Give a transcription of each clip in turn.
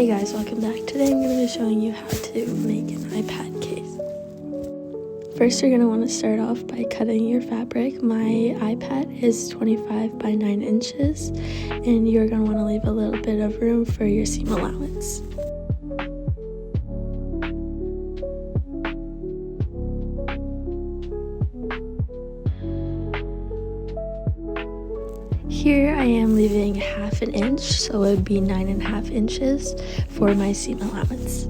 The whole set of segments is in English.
Hey guys, welcome back. Today I'm going to be showing you how to make an iPad case. First, you're going to want to start off by cutting your fabric. My iPad is 25 by 9 inches, and you're going to want to leave a little bit of room for your seam allowance. Here I am leaving half an inch, so it would be 9.5 inches for my seam allowance.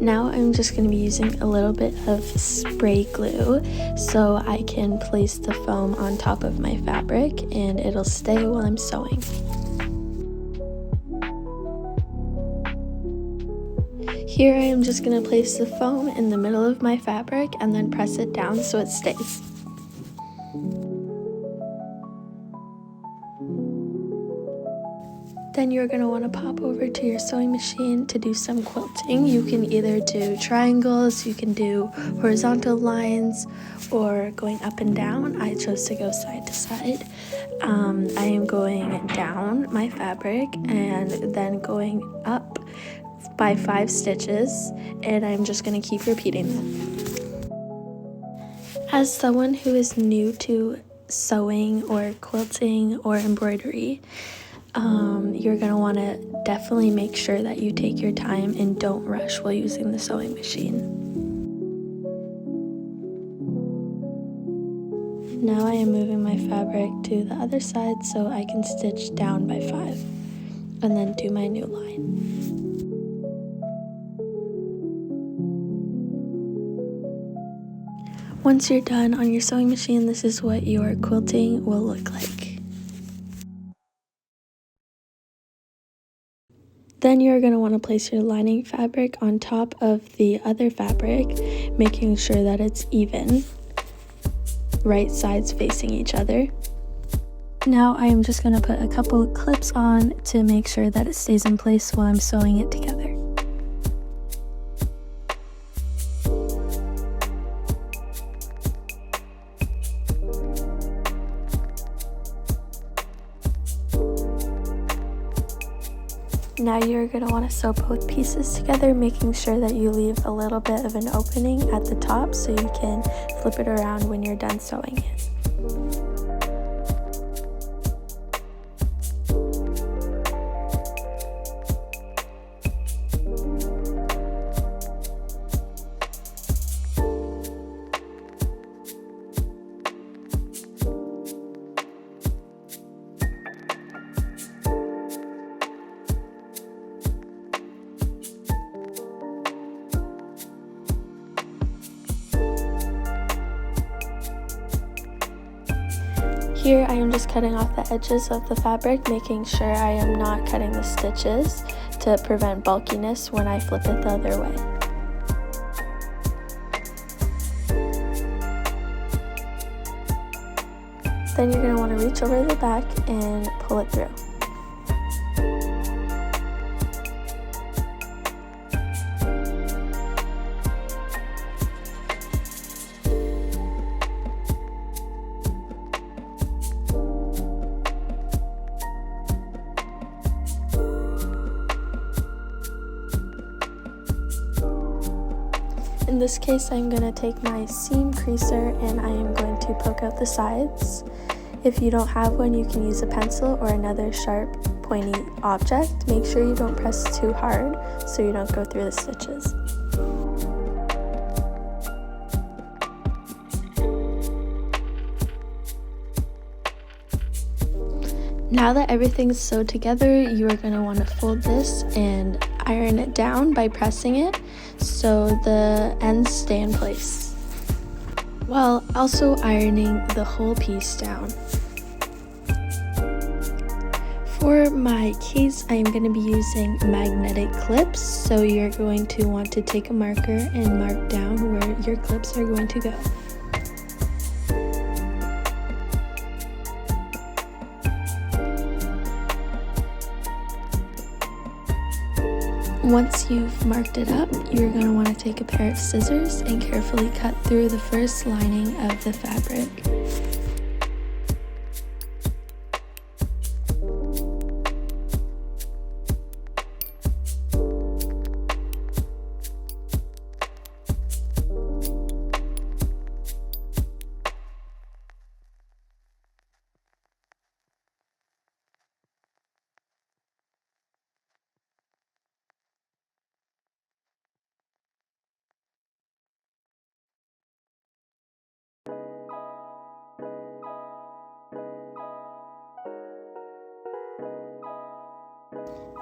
Now I'm just going to be using a little bit of spray glue so I can place the foam on top of my fabric and it'll stay while I'm sewing. Here I am just going to place the foam in the middle of my fabric and then press it down so it stays. Then you're going to want to pop over to your sewing machine to do some quilting. You can either do triangles, you can do horizontal lines, or going up and down. I chose to go side to side. I am going down my fabric and then going up by 5 stitches, and I'm just going to keep repeating that. As someone who is new to sewing or quilting or embroidery, you're going to want to definitely make sure that you take your time and don't rush while using the sewing machine. Now I am moving my fabric to the other side so I can stitch down by 5 and then do my new line. Once you're done on your sewing machine, this is what your quilting will look like. Then you're going to want to place your lining fabric on top of the other fabric, making sure that it's even, right sides facing each other. Now I am just going to put a couple of clips on to make sure that it stays in place while I'm sewing it together. Now you're going to want to sew both pieces together, making sure that you leave a little bit of an opening at the top so you can flip it around when you're done sewing it. Here I am just cutting off the edges of the fabric, making sure I am not cutting the stitches to prevent bulkiness when I flip it the other way. Then you're going to want to reach over the back and pull it through. In this case, I'm going to take my seam creaser and I am going to poke out the sides. If you don't have one, you can use a pencil or another sharp, pointy object. Make sure you don't press too hard so you don't go through the stitches. Now that everything's sewed together, you are going to want to fold this and iron it down by pressing it so the ends stay in place, while also ironing the whole piece down. For my case, I am going to be using magnetic clips, so you're going to want to take a marker and mark down where your clips are going to go. Once you've marked it up, you're going to want to take a pair of scissors and carefully cut through the first lining of the fabric.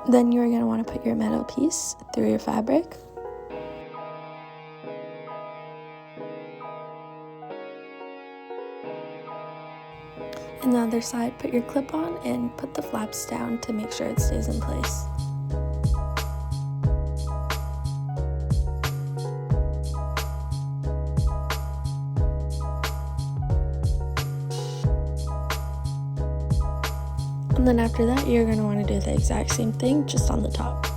Then you're going to want to put your metal piece through your fabric. And the other side, put your clip on and put the flaps down to make sure it stays in place. And then after that, you're going to want to do the exact same thing, just on the top.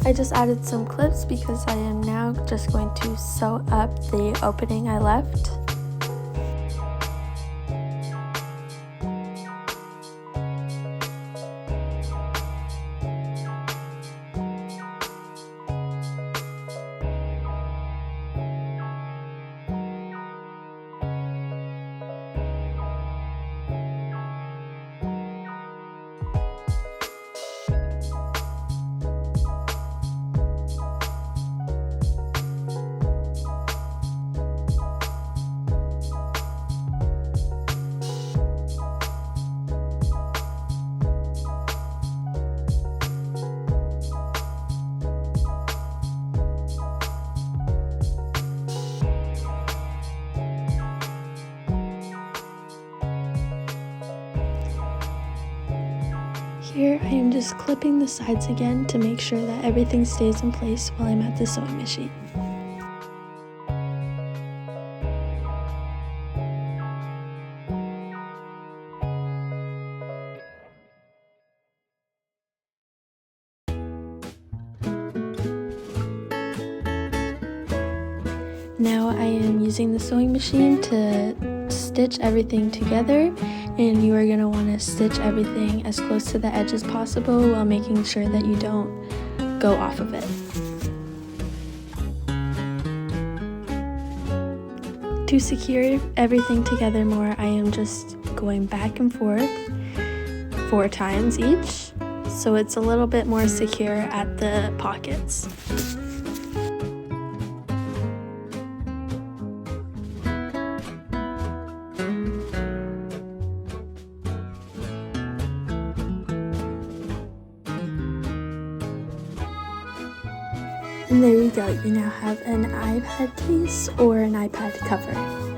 I just added some clips because I am now just going to sew up the opening I left. Here I am just clipping the sides again to make sure that everything stays in place while I'm at the sewing machine. Now I am using the sewing machine to stitch everything together, and you are going to want to stitch everything as close to the edge as possible while making sure that you don't go off of it. To secure everything together more, I am just going back and forth 4 times each, so it's a little bit more secure at the pockets. And there you go, you now have an iPad case or an iPad cover.